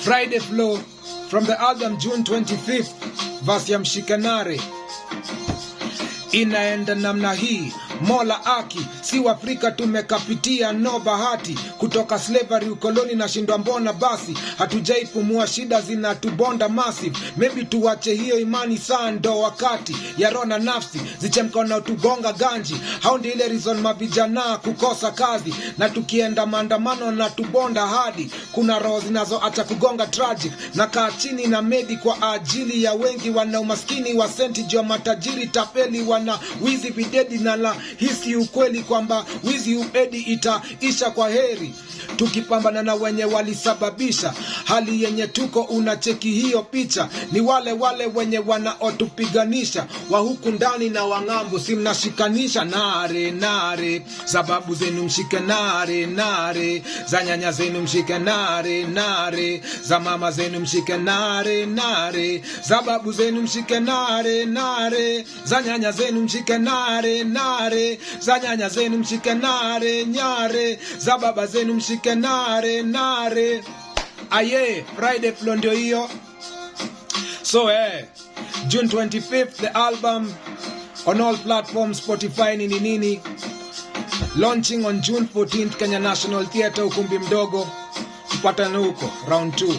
Friday Flow from the album June 25th, verse ya Mshikanare. Inaenda namna hii: Mola aki, si Waafrika tumekapitia no bahati, kutoka slavery ukoloni na shindwa mbona basi, hatujaipumua shida zinatubonda massive, maybe tuwache hiyo imani saa ndo wakati ya roho na nafsi zichemka na tugonga ganji, hao ndio ile reason mavijana kukosa kazi, na tukienda maandamano na tubonda hadi kuna roho zinazoacha kugonga tragic, na kaa chini na medi kwa ajili ya wengi wana umaskini wa senti jua matajiri tapeli wana wizi videdi, na la hisi ukweli kwamba wizi ubedi itaisha kwa heri tukipambana na wenye walisababisha hali yenye tuko. Unacheki hiyo picha, ni wale wenye wanaotupiganisha wa huku ndani na wangambo, si mnashikanisha nare nare, sababu zenu mshike nare nare, za nyanya zenu mshike nare nare, za mama zenu mshike nare nare, sababu zenu mshike nare nare, za nyanya zenu mshike nare nare, za nyanya zenu mshike nare nyare, za baba zenu mshike nare nare. Aye, Friday Flow ndio hiyo. So June 25th the album on all platforms, Spotify nini. Launching on June 14th Kenya National Theatre, ukumbi mdogo. Tupatane huko round 2.